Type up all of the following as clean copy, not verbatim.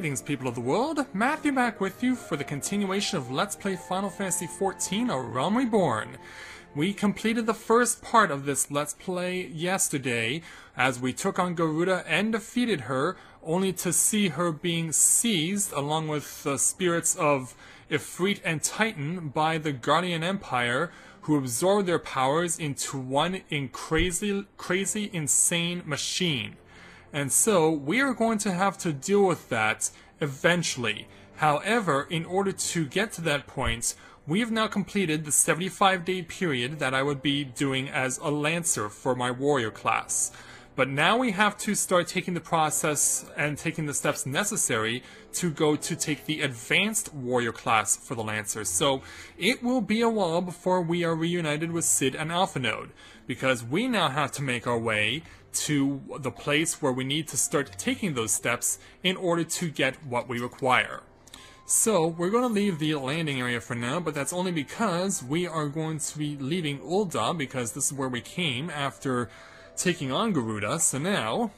Greetings, people of the world. Matthew back with you for the continuation of Let's Play Final Fantasy XIV, A Realm Reborn. We completed the first part of this Let's Play yesterday, as we took on Garuda and defeated her, only to see her being seized, along with the spirits of Ifrit and Titan, by the Guardian Empire, who absorbed their powers into one crazy, insane machine. And so, we are going to have to deal with that eventually. However, in order to get to that point, we have now completed the 75-day period that I would be doing as a Lancer for my warrior class. But now we have to start taking the process and taking the steps necessary to go to take the advanced warrior class for the Lancer. So it will be a while before we are reunited with Cid and Alpha Node, because we now have to make our way to the place where we need to start taking those steps in order to get what we require. So, we're going to leave the landing area for now, but that's only because we are going to be leaving Ul'dah, because this is where we came after taking on Garuda. So now,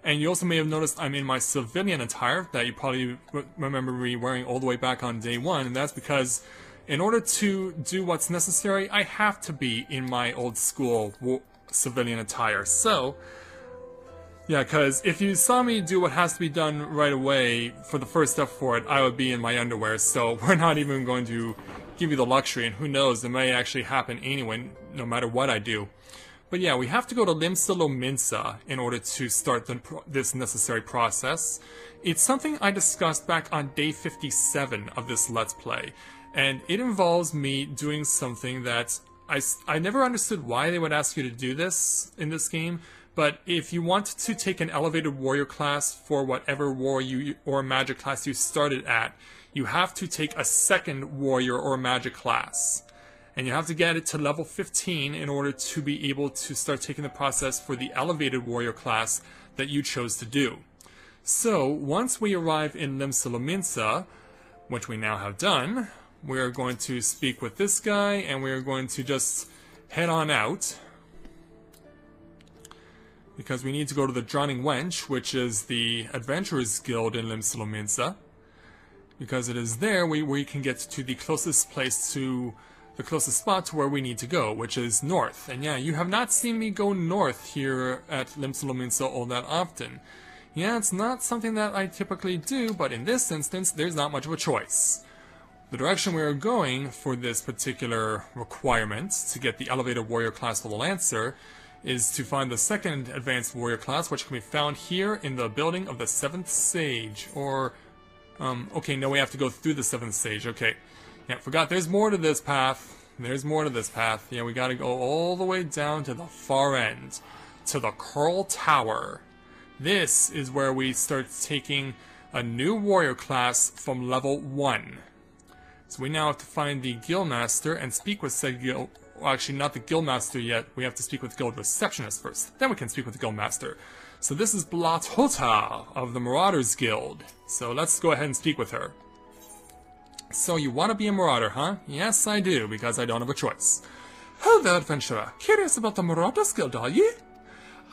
and you also may have noticed I'm in my civilian attire that you probably remember me wearing all the way back on day one, and that's because in order to do what's necessary, I have to be in my old school civilian attire. So, yeah, because if you saw me do what has to be done right away for the first step for it, I would be in my underwear, so we're not even going to give you the luxury, and who knows, it may actually happen anyway, no matter what I do. But yeah, we have to go to Limsa in order to start this necessary process. It's something I discussed back on day 57 of this Let's Play, and it involves me doing something that I never understood why they would ask you to do this in this game, but if you want to take an elevated warrior class for whatever war or magic class you started at, you have to take a second warrior or magic class. And you have to get it to level 15 in order to be able to start taking the process for the elevated warrior class that you chose to do. So, once we arrive in Limsa, which we now have done, we're going to speak with this guy, and we're going to just head on out. Because we need to go to the Drowning Wench, which is the Adventurers Guild in Limsa. Because it is there we can get to the closest place to the closest spot to where we need to go, which is north. And yeah, you have not seen me go north here at Limsa all that often. Yeah, it's not something that I typically do, but in this instance, there's not much of a choice. The direction we are going for this particular requirement to get the elevated warrior class for the Lancer is to find the second advanced warrior class, which can be found here in the building of the 7th Sage. Or, okay, no, we have to go through the 7th Sage, okay. Yeah, forgot, there's more to this path. There's more to this path. Yeah, we gotta go all the way down to the far end, to the Curl Tower. This is where we start taking a new warrior class from level 1. So we now have to find the Guildmaster and speak with said guild. Well, actually, not the Guildmaster yet. We have to speak with the Guild Receptionist first. Then we can speak with the Guildmaster. So this is Blatota of the Marauders Guild. So let's go ahead and speak with her. So you want to be a Marauder, huh? Yes, I do, because I don't have a choice. Hello there, adventurer. Curious about the Marauders Guild, are you?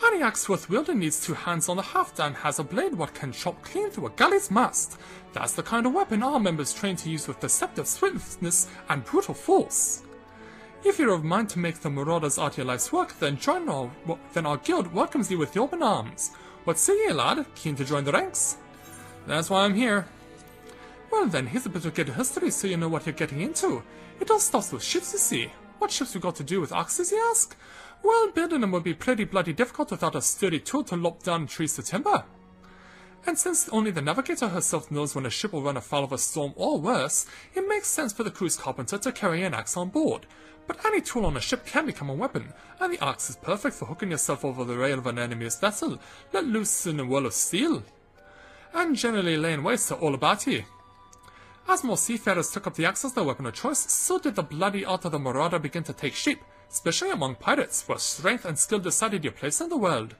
Any axe worth wielding needs 2 hands on the haft and has a blade what can chop clean through a galley's mast. That's the kind of weapon our members train to use with deceptive swiftness and brutal force. If you're of mind to make the Marauders out your life's work, then our guild welcomes you with open arms. What say ye, lad? Keen to join the ranks? That's why I'm here. Well then, here's a bit of good history so you know what you're getting into. It all starts with ships, you see. What ships we got to do with axes, you ask? Well, building them would be pretty bloody difficult without a sturdy tool to lop down trees to timber. And since only the navigator herself knows when a ship will run afoul of a storm or worse, it makes sense for the crew's carpenter to carry an axe on board. But any tool on a ship can become a weapon, and the axe is perfect for hooking yourself over the rail of an enemy's vessel, let loose in a whirl of steel, and generally laying waste to all about ye. As more seafarers took up the axe as their weapon of choice, so did the bloody art of the Marauder begin to take shape, especially among pirates, where strength and skill decided your place in the world.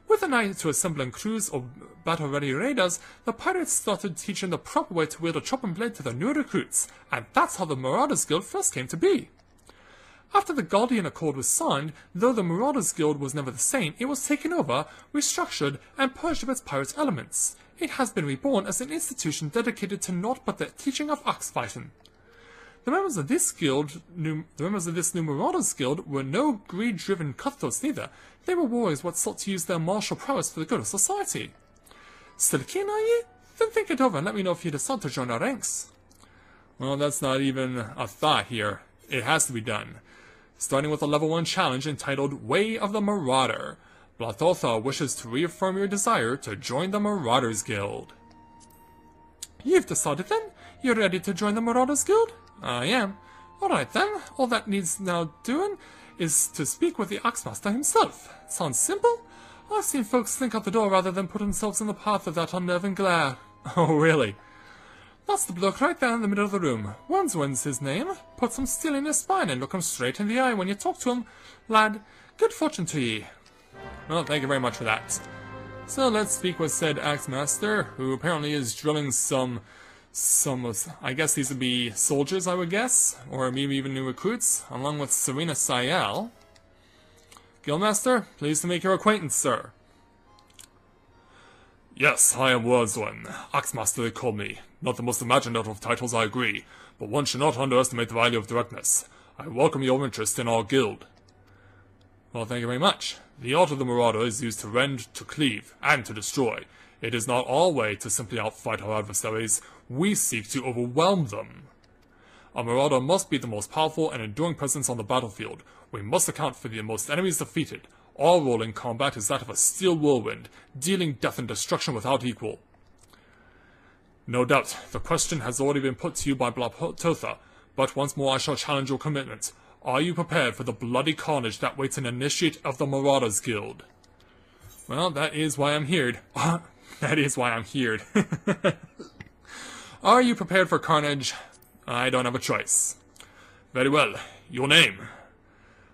With an eye to assembling crews or battle-ready raiders, the pirates started teaching the proper way to wield a chopping blade to their new recruits, and that's how the Marauders Guild first came to be. After the Guardian Accord was signed, though the Marauders Guild was never the same, it was taken over, restructured, and purged of its pirate elements. It has been reborn as an institution dedicated to naught but the teaching of axe fighting. The members of this new Marauders Guild were no greed-driven cutthroats neither. They were warriors what sought to use their martial prowess for the good of society. Still keen, are ye? Then think it over and let me know if you decide to join our ranks. Well, that's not even a thought here. It has to be done. Starting with a level 1 challenge entitled Way of the Marauder. Blathotha wishes to reaffirm your desire to join the Marauders Guild. You've decided then? You're ready to join the Marauders Guild? I am. Alright then, all that needs now doing is to speak with the McMaster himself. Sounds simple? I've seen folks slink out the door rather than put themselves in the path of that unnerving glare. Oh, really? That's the bloke right there in the middle of the room. When's his name? Put some steel in your spine and look him straight in the eye when you talk to him. Lad, good fortune to ye. Well, thank you very much for that. So let's speak with said McMaster, who apparently is drilling some, I guess these would be soldiers, I would guess, or maybe even new recruits, along with Serena Sayel. Guildmaster, pleased to make your acquaintance, sir. Yes, I am Wordsworth. Axemaster they call me. Not the most imaginative of titles, I agree, but one should not underestimate the value of directness. I welcome your interest in our guild. Well, thank you very much. The art of the Marauder is used to rend, to cleave, and to destroy. It is not our way to simply outfight our adversaries. We seek to overwhelm them. A Marauder must be the most powerful and enduring presence on the battlefield. We must account for the most enemies defeated. Our role in combat is that of a steel whirlwind, dealing death and destruction without equal. No doubt, the question has already been put to you by Blathotha, but once more I shall challenge your commitment. Are you prepared for the bloody carnage that waits an initiate of the Marauders Guild? Well, that is why I'm here. That is why I'm here. Are you prepared for carnage? I don't have a choice. Very well. Your name.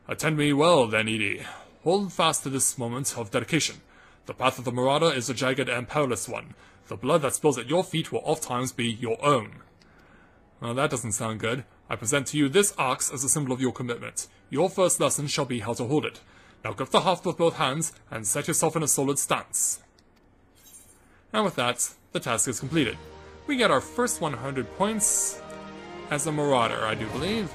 Attend me well, then, Edie. Hold fast to this moment of dedication. The path of the Marauder is a jagged and perilous one. The blood that spills at your feet will oft-times be your own. Well, that doesn't sound good. I present to you this axe as a symbol of your commitment. Your first lesson shall be how to hold it. Now grip the haft with both hands, and set yourself in a solid stance. And with that, the task is completed. We get our first 100 points as a Marauder, I do believe.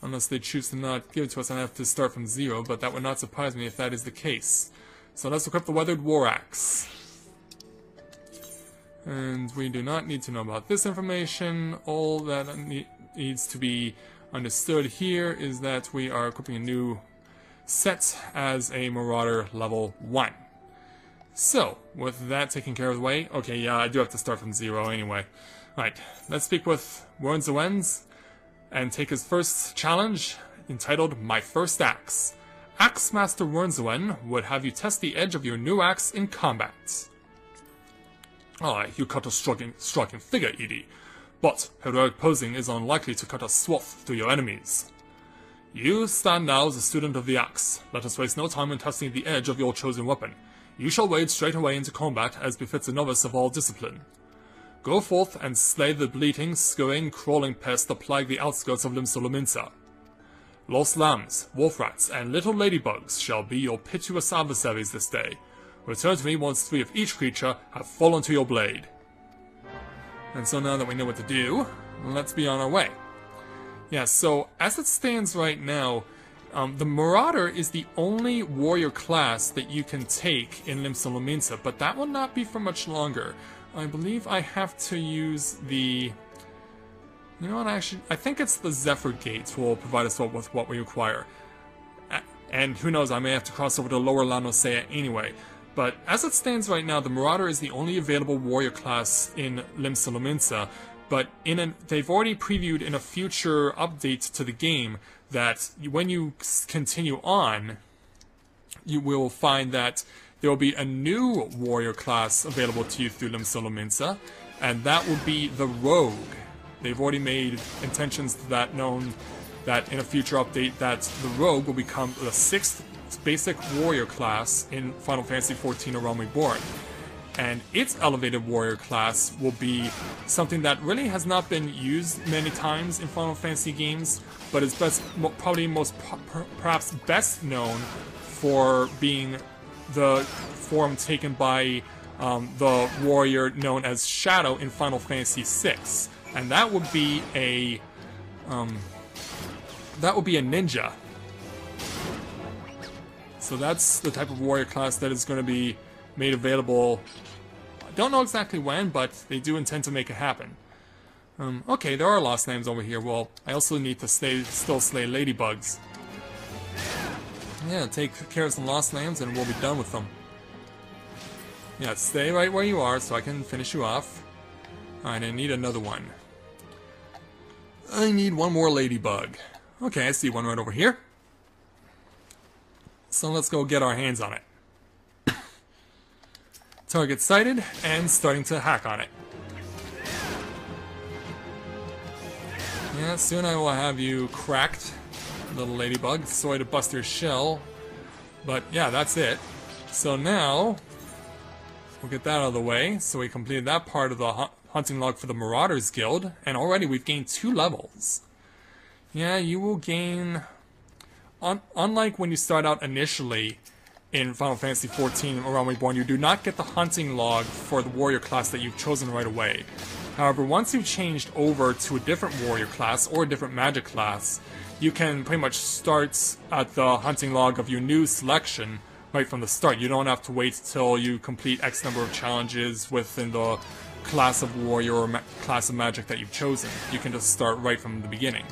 Unless they choose to not give it to us and I have to start from 0, but that would not surprise me if that is the case. So let's equip the Weathered War Axe. And we do not need to know about this information. All that needs to be understood here is that we are equipping a new set as a Marauder level 1. So, with that taken care of the way, okay, yeah, I do have to start from 0 anyway. Right, let's speak with Wordsworth and take his first challenge, entitled My First Axe. Axemaster Wordsworth would have you test the edge of your new axe in combat. Aye, you cut a striking figure, Edie, but heroic posing is unlikely to cut a swath through your enemies. You stand now as a student of the axe. Let us waste no time in testing the edge of your chosen weapon. You shall wade straight away into combat as befits a novice of all discipline. Go forth and slay the bleating, scurrying, crawling pests that plague the outskirts of Limsolominsa. Lost lambs, wolf rats, and little ladybugs shall be your piteous adversaries this day. Return to me once 3 of each creature have fallen to your blade. And so now that we know what to do, let's be on our way. Yeah, so as it stands right now, the Marauder is the only warrior class that you can take in Limsolominsa, but that will not be for much longer. I believe I have to use the... You know what, actually, I think it's the Zephyr Gates will provide us with what we require. And who knows, I may have to cross over to Lower Lanosea anyway. But as it stands right now, the Marauder is the only available warrior class in Limsolominsa, but they've already previewed in a future update to the game that when you continue on, you will find that there will be a new warrior class available to you through Limsolominsa, and that will be the Rogue. They've already made intentions to that known that in a future update that the Rogue will become the 6th basic warrior class in Final Fantasy XIV: A Realm Reborn. and its elevated warrior class will be something that really has not been used many times in Final Fantasy games, but is probably perhaps best known for being the form taken by the warrior known as Shadow in Final Fantasy VI, and that would be a ninja. So that's the type of warrior class that is going to be made available. I don't know exactly when, but they do intend to make it happen. Okay, there are lost lambs over here. Well, I also need to still slay ladybugs. Yeah, take care of some lost lambs and we'll be done with them. Yeah, stay right where you are so I can finish you off. Alright, I need another one. I need one more ladybug. Okay, I see one right over here. So let's go get our hands on it. Target sighted and starting to hack on it. Yeah, soon I will have you cracked, little ladybug. Sorry to bust your shell, but yeah, that's it. So now we'll get that out of the way. So we completed that part of the hunting log for the Marauders Guild, and already we've gained 2 levels. Yeah, you will gain... Unlike when you start out initially in Final Fantasy XIV Realm Reborn, you do not get the hunting log for the warrior class that you've chosen right away. However, once you've changed over to a different warrior class or a different magic class, you can pretty much start at the hunting log of your new selection right from the start. You don't have to wait till you complete X number of challenges within the class of warrior or class of magic that you've chosen. You can just start right from the beginning.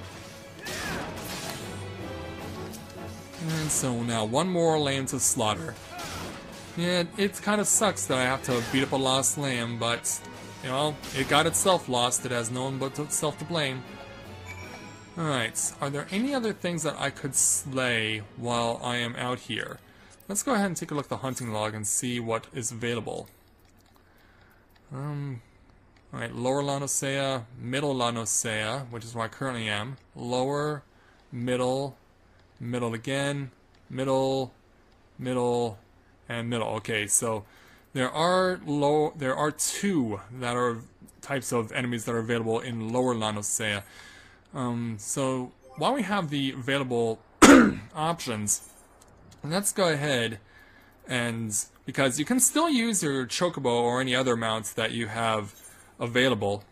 And so now one more lamb to slaughter. Yeah, it kind of sucks that I have to beat up a lost lamb, but, you know, it got itself lost. It has no one but itself to blame. Alright, are there any other things that I could slay while I am out here? Let's go ahead and take a look at the hunting log and see what is available. Alright, Lower Lanosea, Middle Lanosea, which is where I currently am. Lower, Middle, Middle again, Middle, Middle, and Middle. Okay, so there are 2 that are types of enemies that are available in Lower Lanosea. So while we have the available options, let's go ahead and, because you can still use your Chocobo or any other mounts that you have available.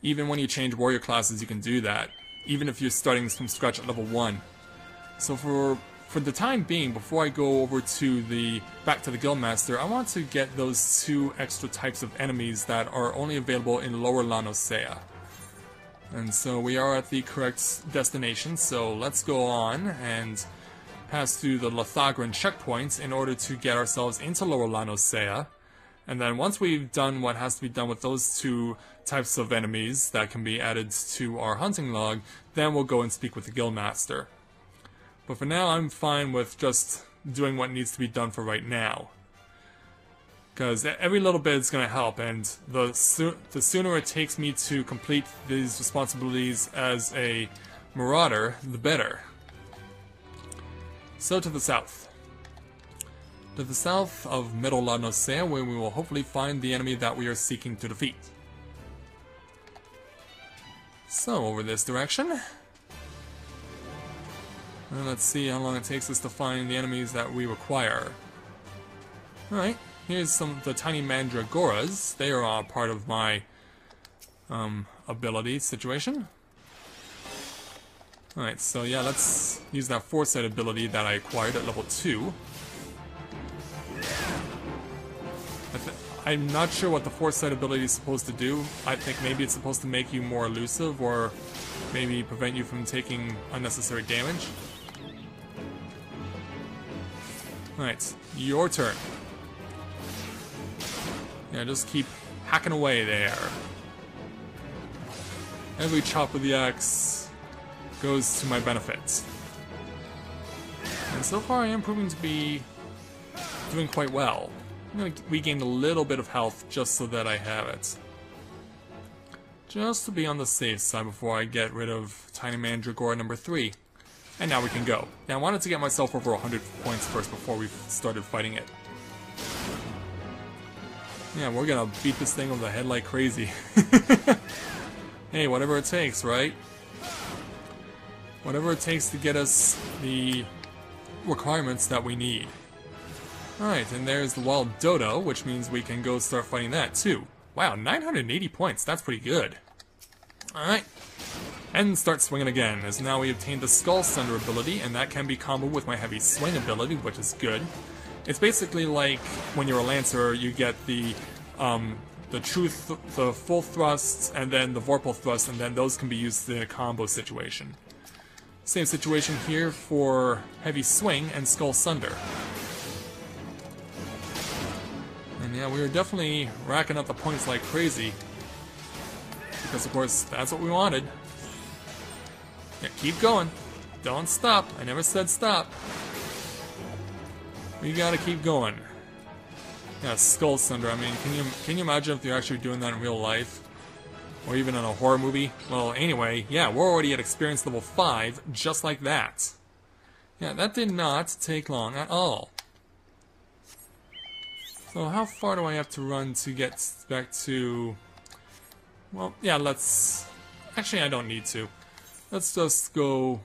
Even when you change warrior classes, you can do that, even if you're starting from scratch at level 1. So for the time being, before I go over to back to the Guildmaster, I want to get those 2 extra types of enemies that are only available in Lower Lanosea. And so we are at the correct destination, so let's go on and pass through the Lithagran checkpoints in order to get ourselves into Lower Lanosea. And then once we've done what has to be done with those 2 types of enemies that can be added to our hunting log, then we'll go and speak with the Guildmaster. But for now, I'm fine with just doing what needs to be done for right now. Because every little bit is going to help, and the sooner it takes me to complete these responsibilities as a Marauder, the better. So to the south. To the south of Middle Lanosea, where we will hopefully find the enemy that we are seeking to defeat. So, over this direction. And let's see how long it takes us to find the enemies that we require. Alright, here's some of the tiny Mandragoras. They are part of my ability situation. Alright, so yeah, let's use that Foresight ability that I acquired at level 2. I'm not sure what the Foresight ability is supposed to do. I think maybe it's supposed to make you more elusive, or maybe prevent you from taking unnecessary damage. Alright, your turn. Yeah, just keep hacking away there. Every chop with the axe goes to my benefit. And so far I am proving to be doing quite well. I'm going to regain a little bit of health just so that I have it. Just to be on the safe side before I get rid of Tiny Mandragora number 3. And now we can go. Now I wanted to get myself over 100 points first before we started fighting it. Yeah, we're gonna beat this thing over the head like crazy. Hey, whatever it takes, right? Whatever it takes to get us the requirements that we need. Alright, and there's the wild dodo, which means we can go start fighting that too. Wow, 980 points, that's pretty good. Alright, and start swinging again, as now we obtained the Skull Thunder ability, and that can be comboed with my Heavy Swing ability, which is good. It's basically like when you're a Lancer, you get the full thrust, and then the Vorpal thrust, and then those can be used in a combo situation. Same situation here for Heavy Swing and Skull Thunder. And yeah, we were definitely racking up the points like crazy. Because of course, that's what we wanted. Yeah, keep going. Don't stop. I never said stop. We gotta keep going. Yeah, Skull Thunder. I mean, can you imagine if you're actually doing that in real life? Or even in a horror movie? Well, anyway, yeah, we're already at experience level 5, just like that. Yeah, that did not take long at all. So how far do I have to run to get back to... Well, yeah, let's... Actually, I don't need to. Let's just go...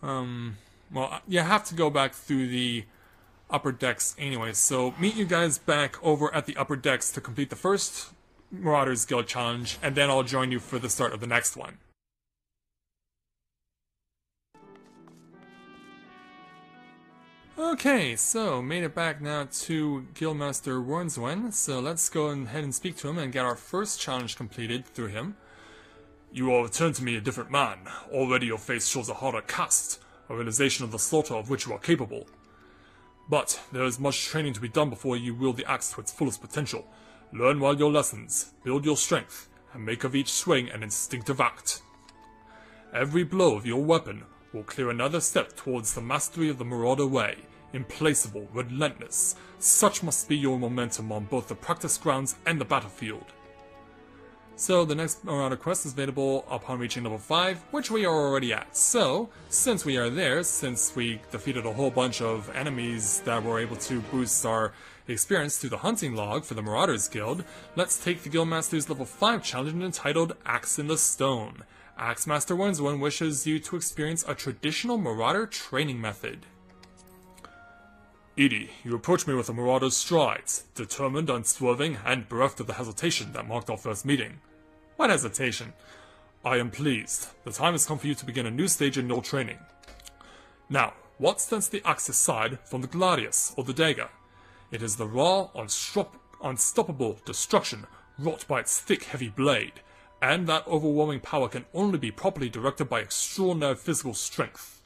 Well, you have to go back through the upper decks anyway, so meet you guys back over at the upper decks to complete the first Marauders Guild Challenge, and then I'll join you for the start of the next one. Okay, so made it back now to Guildmaster Wornswen, so let's go ahead and speak to him and get our first challenge completed through him. You are returned to me a different man. Already your face shows a harder cast, a realization of the slaughter of which you are capable. But there is much training to be done before you wield the axe to its fullest potential. Learn well your lessons, build your strength, and make of each swing an instinctive act. Every blow of your weapon will clear another step towards the mastery of the Marauder way. Implacable, relentless, such must be your momentum on both the practice grounds and the battlefield. So the next Marauder quest is available upon reaching level 5, which we are already at. So, since we are there, since we defeated a whole bunch of enemies that were able to boost our experience through the hunting log for the Marauders Guild, let's take the Guildmaster's level 5 challenge entitled Axe in the Stone. Axe Master Wornswen wishes you to experience a traditional Marauder training method. Edie, you approach me with a Marauder's strides, determined, unswerving, and bereft of the hesitation that marked our first meeting. What hesitation? I am pleased. The time has come for you to begin a new stage in your training. Now, what sets the axe aside from the gladius, or the dagger? It is the raw, unstoppable destruction wrought by its thick, heavy blade, and that overwhelming power can only be properly directed by extraordinary physical strength.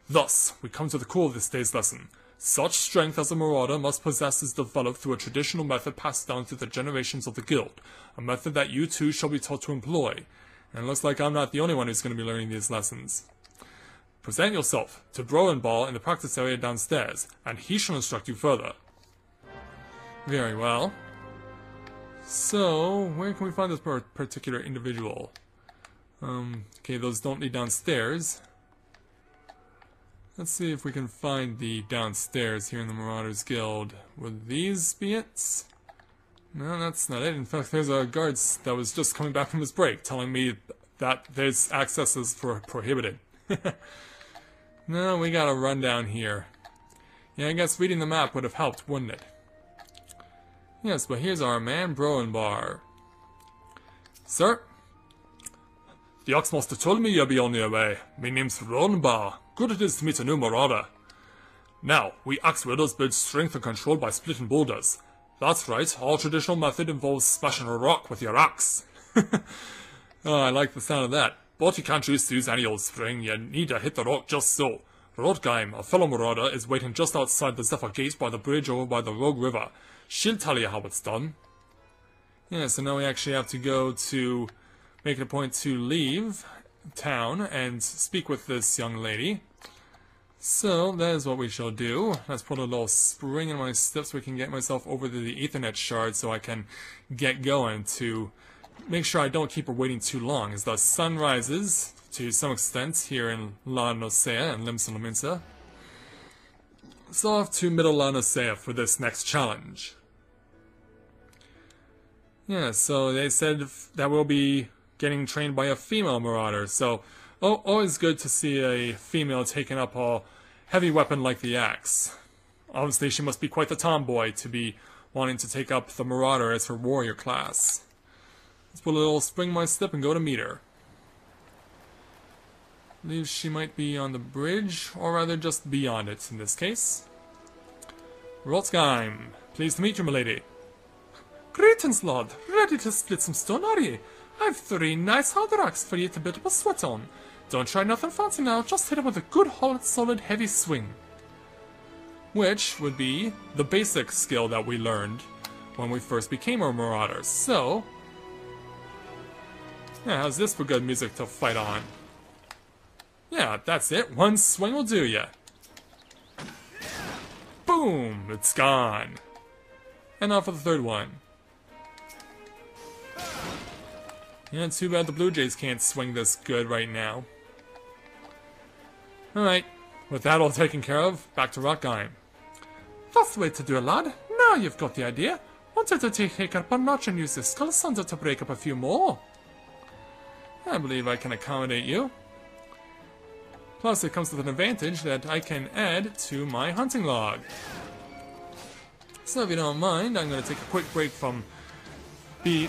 Thus, we come to the core of this day's lesson. Such strength as a Marauder must possess is developed through a traditional method passed down through the generations of the guild, a method that you too shall be taught to employ. And it looks like I'm not the only one who's going to be learning these lessons. Present yourself to Broenball in the practice area downstairs, and he shall instruct you further. Very well. So, where can we find this particular individual? Okay, those don't lead downstairs. Let's see if we can find the downstairs here in the Marauders Guild. Would these be it? No, that's not it. In fact, there's a guard that was just coming back from his break telling me that there's access is prohibited. No, we gotta run down here. Yeah, I guess reading the map would have helped, wouldn't it? Yes, but here's our man Broenbar. Sir? The Axmaster told me you'll be on your way. My name's Broenbar. Good it is to meet a new Marauder. Now, we axe wielders build strength and control by splitting boulders. That's right, our traditional method involves smashing a rock with your axe. Oh, I like the sound of that. But you can't just use any old spring, you need to hit the rock just so. Rodgeim, a fellow Marauder, is waiting just outside the Zephyr Gate by the bridge over by the Rogue River. She'll tell you how it's done. Yeah, so now we actually have to go to make it a point to leave town and speak with this young lady. So that is what we shall do. Let's put a little spring in my step so we can get myself over to the Ethernet shard so I can get going to make sure I don't keep her waiting too long as the sun rises to some extent here in La Nosea and Limsa Laminsa. So off to Middle La Nosea for this next challenge. Yeah, so they said that we'll be getting trained by a female Marauder, so always good to see a female taking up a heavy weapon like the axe. Obviously, she must be quite the tomboy to be wanting to take up the Marauder as her warrior class. Let's put a little spring in my step and go to meet her. I believe she might be on the bridge, or rather just beyond it in this case. Rotsgeim, pleased to meet you, milady. Greetings, lord. Ready to split some stone, are ye? I've 3 nice hard rocks for you to build up a sweat on. Don't try nothing fancy now, just hit it with a good, solid, heavy swing. Which would be the basic skill that we learned when we first became our Marauders. So, yeah, how's this for good music to fight on? Yeah, that's it. One swing will do ya. Boom! It's gone. And now for the third one. Yeah, too bad the Blue Jays can't swing this good right now. Alright, with that all taken care of, back to Rockheim. That's the way to do it, lad. Now you've got the idea. Wanted to take it up a notch and use the skull sunder to break up a few more. I believe I can accommodate you. Plus, it comes with an advantage that I can add to my hunting log. So if you don't mind, I'm going to take a quick break from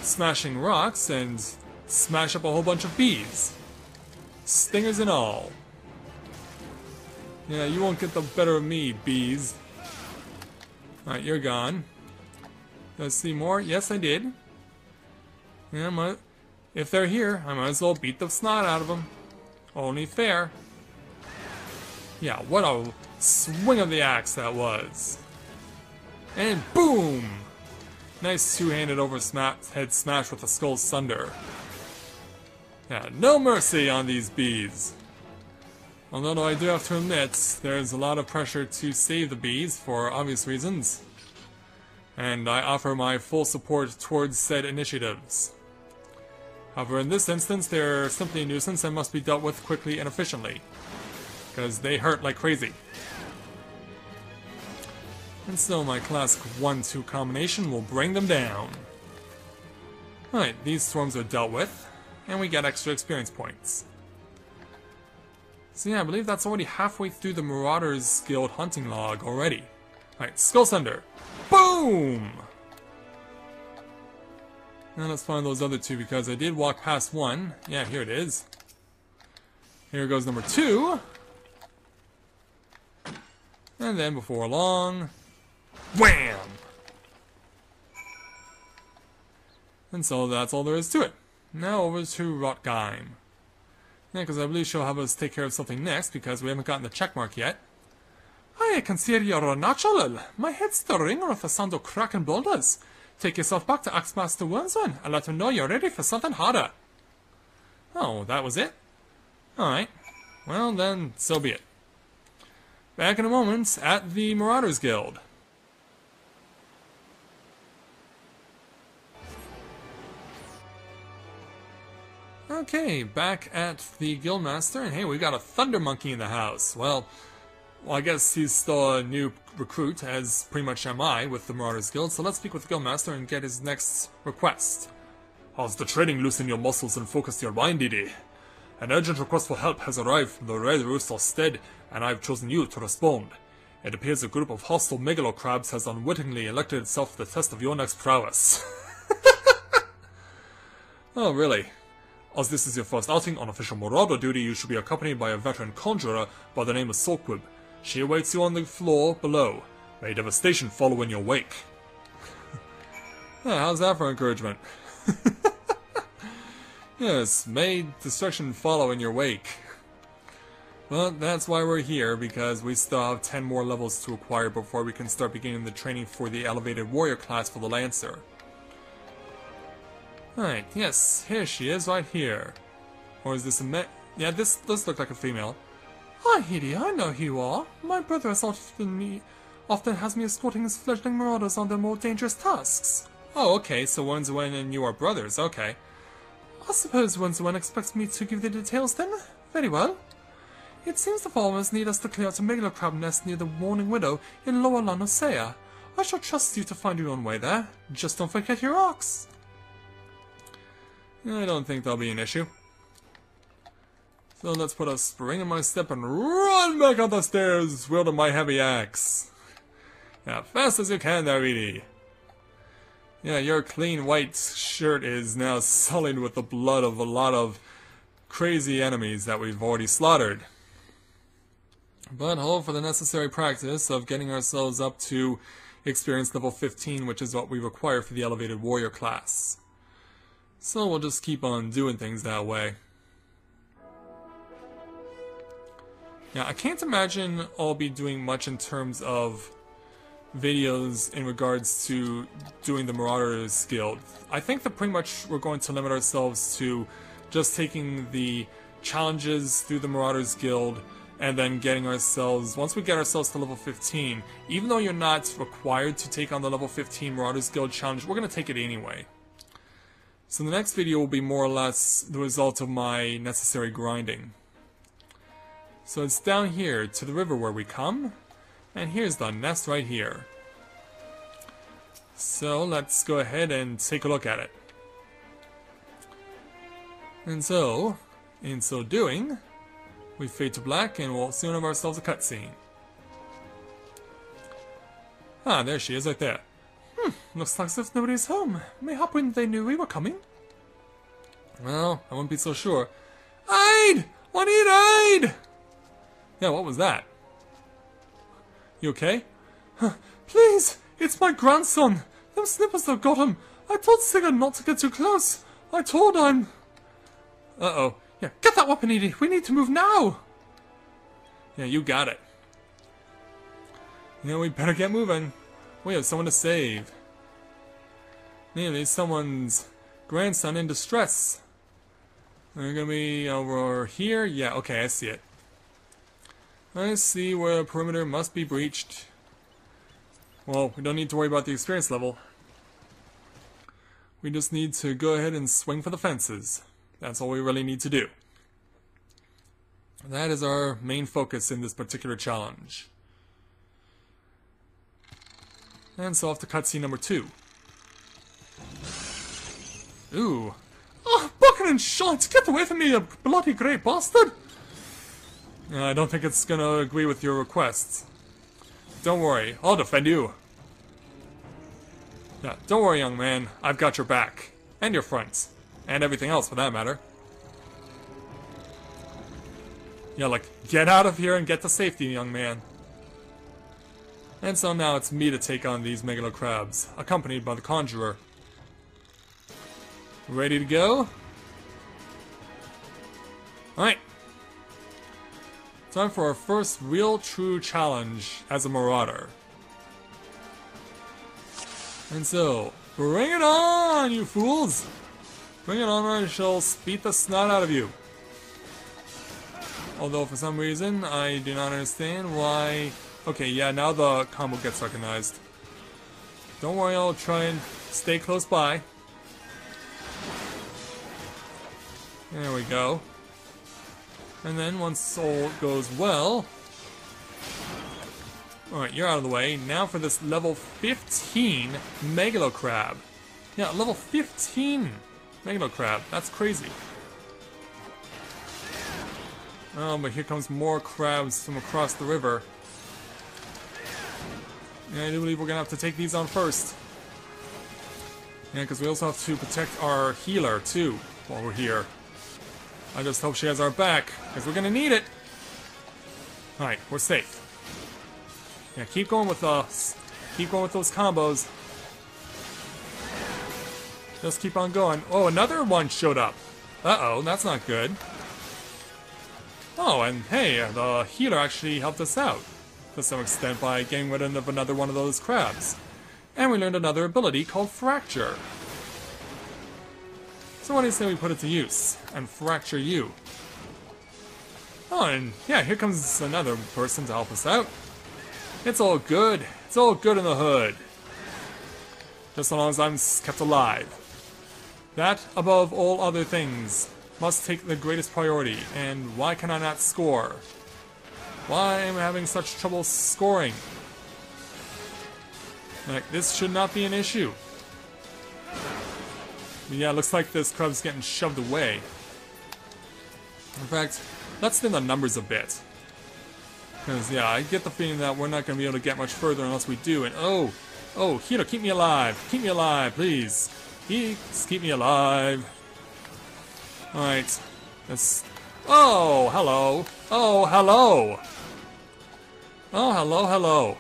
smashing rocks and smash up a whole bunch of bees. Stingers and all. Yeah, you won't get the better of me, bees. Alright, you're gone. Did I see more? Yes, I did. Yeah, if they're here, I might as well beat the snot out of them. Only fair. Yeah, what a swing of the axe that was. And boom! Nice two-handed head smash with the skull sunder. Yeah, no mercy on these bees. Although I do have to admit, there's a lot of pressure to save the bees for obvious reasons. And I offer my full support towards said initiatives. However, in this instance, they're simply a nuisance and must be dealt with quickly and efficiently. Because they hurt like crazy. And so my classic 1-2 combination will bring them down. Alright, these swarms are dealt with, and we get extra experience points. So yeah, I believe that's already halfway through the Marauder's Guild hunting log already. Alright, Skull Sunder. Boom! Now let's find those other two because I did walk past one. Yeah, here it is. Here goes number 2. And then before long, wham! And so that's all there is to it. Now over to Rockheim. Yeah, because I believe she'll have us take care of something next because we haven't gotten the checkmark yet. I consider you're natural. My head's stirring with the sound of cracking boulders. Take yourself back to McMaster Wormsman and let him know you're ready for something harder. Oh, that was it? Alright. Well then, so be it. Back in a moment at the Marauders Guild. Okay, back at the Guildmaster, and hey, we got a Thunder Monkey in the house. Well, I guess he's still a new recruit, as pretty much am I, with the Marauders Guild, so let's speak with the Guildmaster and get his next request. How's the training loosen your muscles and focus your mind, Didi? An urgent request for help has arrived from the Red Rooster Stead, and I've chosen you to respond. It appears a group of hostile megalocrabs has unwittingly elected itself to the test of your next prowess. Oh, really? As this is your first outing on official Marauder duty, you should be accompanied by a veteran conjurer by the name of Sulkwib. She awaits you on the floor below. May devastation follow in your wake. Yeah, how's that for encouragement? Yes, may destruction follow in your wake. Well, that's why we're here, because we still have 10 more levels to acquire before we can start beginning the training for the elevated warrior class for the Lancer. Alright, yes, here she is, right here. Or is this a yeah, this does look like a female. Hi, Hidi, I know who you are. My brother often has me escorting his fledgling marauders on their more dangerous tasks. Oh, okay, so Wenzuwen and you are brothers, okay. I suppose Wenzuwen expects me to give the details then? Very well. It seems the farmers need us to clear out a megalocrab nest near the Warning Widow in Lower Lanosea. I shall trust you to find your own way there. Just don't forget your ox. I don't think that'll be an issue. So let's put a spring in my step and run back up the stairs, wielding my heavy axe. Yeah, fast as you can there, Edie. Yeah, your clean white shirt is now sullied with the blood of a lot of crazy enemies that we've already slaughtered. But all for the necessary practice of getting ourselves up to experience level 15, which is what we require for the elevated warrior class. So we'll just keep on doing things that way. Yeah, I can't imagine I'll be doing much in terms of videos in regards to doing the Marauder's Guild. I think that pretty much we're going to limit ourselves to just taking the challenges through the Marauder's Guild and then getting ourselves, once we get ourselves to level 15, even though you're not required to take on the level 15 Marauder's Guild challenge, we're going to take it anyway. So the next video will be more or less the result of my necessary grinding. So it's down here to the river where we come, and here's the nest right here. So let's go ahead and take a look at it. And so, in so doing, we fade to black and we'll soon have ourselves a cutscene. Ah, there she is right there. Looks like as if nobody's home. Mayhap when they knew we were coming. Well, I wouldn't be so sure. Aid! I need aid! Yeah, what was that? You okay? Please, it's my grandson. Them snippers that got him. I told Singer not to get too close. I told him. Uh-oh. Yeah, get that weapon, Edie. We need to move now. Yeah, you got it. Yeah, we better get moving. We have someone to save. Yeah, there's someone's grandson in distress. They're gonna be over here. Yeah, okay, I see it. I see where the perimeter must be breached. Well, we don't need to worry about the experience level. We just need to go ahead and swing for the fences. That's all we really need to do. That is our main focus in this particular challenge. And so off to cutscene number 2. Ooh. Oh, bucket and shot! Get away from me, you bloody grey bastard! I don't think it's gonna agree with your requests. Don't worry, I'll defend you. Yeah, don't worry, young man. I've got your back. And your front. And everything else, for that matter. Yeah, like, get out of here and get to safety, young man. And so now it's me to take on these megalo crabs, accompanied by the conjurer. Ready to go? Alright. Time for our first real true challenge as a Marauder. And so, bring it on, you fools! Bring it on or I shall beat the snot out of you. Although for some reason, I do not understand why... Okay, yeah, now the combo gets recognized. Don't worry, I'll try and stay close by. There we go. And then once all goes well... Alright, you're out of the way. Now for this level 15 Megalo Crab. Yeah, level 15 Megalo Crab. That's crazy. Oh, but here comes more crabs from across the river. Yeah, I do believe we're gonna have to take these on first. Yeah, because we also have to protect our healer, too, while we're here. I just hope she has our back, because we're gonna need it. Alright, we're safe. Yeah, keep going with us. Keep going with those combos. Just keep on going. Oh, another one showed up. Uh-oh, that's not good. Oh, and hey, the healer actually helped us out to some extent by getting rid of another one of those crabs. And we learned another ability called Fracture. So why do you say we put it to use and fracture you? Oh, and yeah, here comes another person to help us out. It's all good. It's all good in the hood. Just so long as I'm kept alive. That, above all other things, must take the greatest priority. And why can I not score? Why am I having such trouble scoring? Like, this should not be an issue. Yeah, looks like this crab's getting shoved away. In fact, let's thin the numbers a bit. Because, yeah, I get the feeling that we're not going to be able to get much further unless we do. And, oh, Hiro, keep me alive. Keep me alive, please. Please keep me alive. Alright. Let's... Oh, hello. Oh, hello. Oh, hello.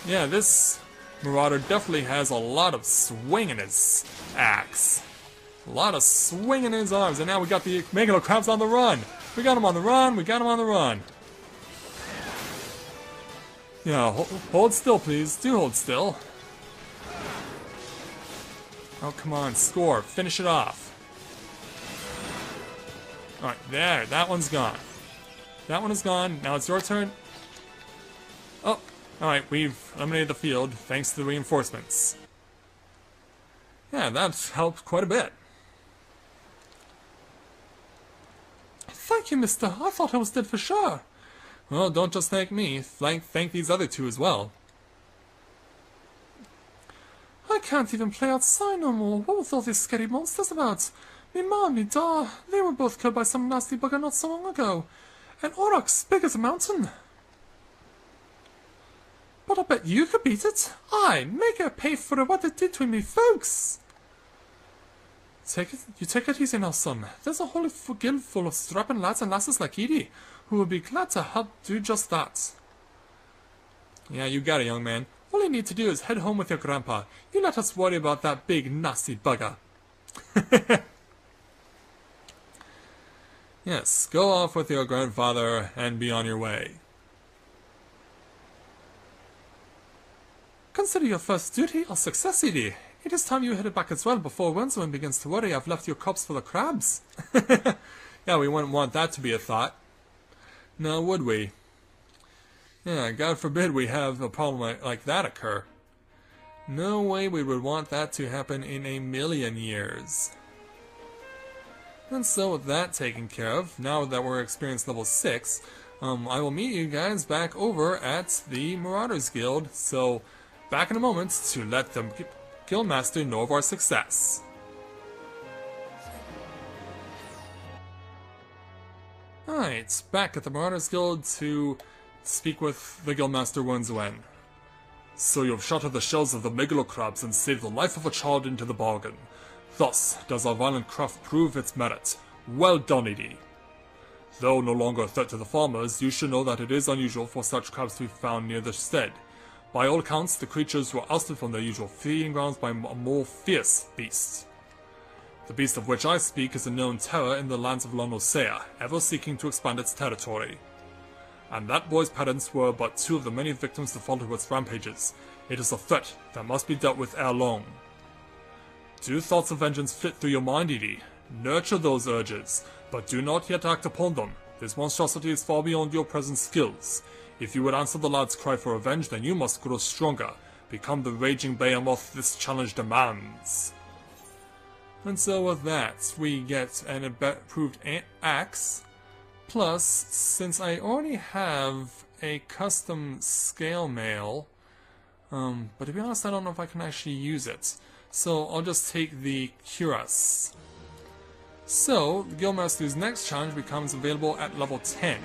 Yeah, this Marauder definitely has a lot of swing in his axe. A lot of swing in his arms. And now we got the Megalo crabs on the run. We got him on the run. Yeah, hold still, please. Do hold still. Oh, come on. Score. Finish it off. Alright, there. That one's gone. That one is gone. Now it's your turn. Oh, alright. We've eliminated the field thanks to the reinforcements. Yeah, that's helped quite a bit. Thank you, mister. I thought I was dead for sure. Well, don't just thank me. Thank these other two as well. I can't even play outside no more. What was all these scary monsters about? Me mom, me da, they were both killed by some nasty bugger not so long ago. An aurochs big as a mountain. But I bet you could beat it. Aye, make her pay for what it did to me folks. You take it easy now, son. There's a whole guild full of strapping lads and lasses like Edie, who will be glad to help do just that. Yeah, you got it, young man. All you need to do is head home with your grandpa. You let us worry about that big, nasty bugger. Yes, go off with your grandfather and be on your way. Consider your first duty a success, Edie. It is time you headed back as well before Wenzwin begins to worry I've left your corpse full of crabs. Yeah, we wouldn't want that to be a thought. No, would we? Yeah, God forbid we have a problem like that occur. No way we would want that to happen in a million years. And so with that taken care of, now that we're experience level 6, I will meet you guys back over at the Marauders Guild. So, back in a moment to let the Guildmaster know of our success. Alright, back at the Marauders Guild to speak with the Guildmaster Wenzwen. So you've shattered the shells of the megalo crabs and saved the life of a child into the bargain. Thus does our violent craft prove its merit. Well done, Edie. Though no longer a threat to the farmers, you should know that it is unusual for such crabs to be found near the stead. By all accounts, the creatures were ousted from their usual feeding grounds by a more fierce beast. The beast of which I speak is a known terror in the lands of Lonosea, ever seeking to expand its territory. And that boy's parents were but two of the many victims to fall to its rampages. It is a threat that must be dealt with ere long. Do thoughts of vengeance flit through your mind, Edie? Nurture those urges, but do not yet act upon them. This monstrosity is far beyond your present skills. If you would answer the lad's cry for revenge, then you must grow stronger. Become the raging behemoth this challenge demands. And so with that, we get an improved axe. Plus, since I already have a custom scale mail, but to be honest, I don't know if I can actually use it. So I'll just take the cuirass. So, the Guildmaster's next challenge becomes available at level 10.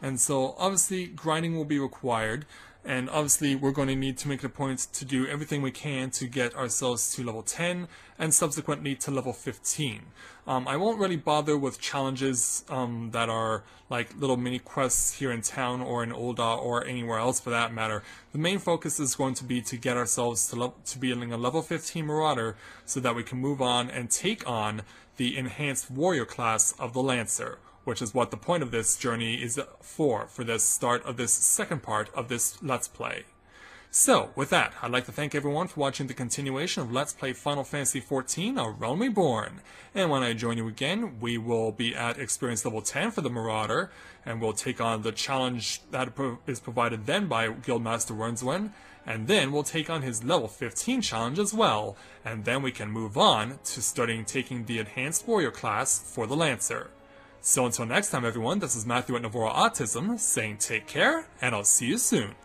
And so, obviously, grinding will be required. And obviously, we're going to need to make it a point to do everything we can to get ourselves to level 10 and subsequently to level 15. I won't really bother with challenges that are like little mini quests here in town or in Ul'dah or anywhere else for that matter. The main focus is going to be to get ourselves to being a level 15 Marauder so that we can move on and take on the enhanced warrior class of the Lancer, which is what the point of this journey is for this start of this second part of this Let's Play. So, with that, I'd like to thank everyone for watching the continuation of Let's Play Final Fantasy XIV, A Realm Reborn. And when I join you again, we will be at Experience Level 10 for the Marauder, and we'll take on the challenge that is provided then by Guildmaster Wenzwen, and then we'll take on his level 15 challenge as well, and then we can move on to starting taking the Enhanced Warrior class for the Lancer. So until next time everyone, this is Matthew at Navora Autism, saying take care, and I'll see you soon.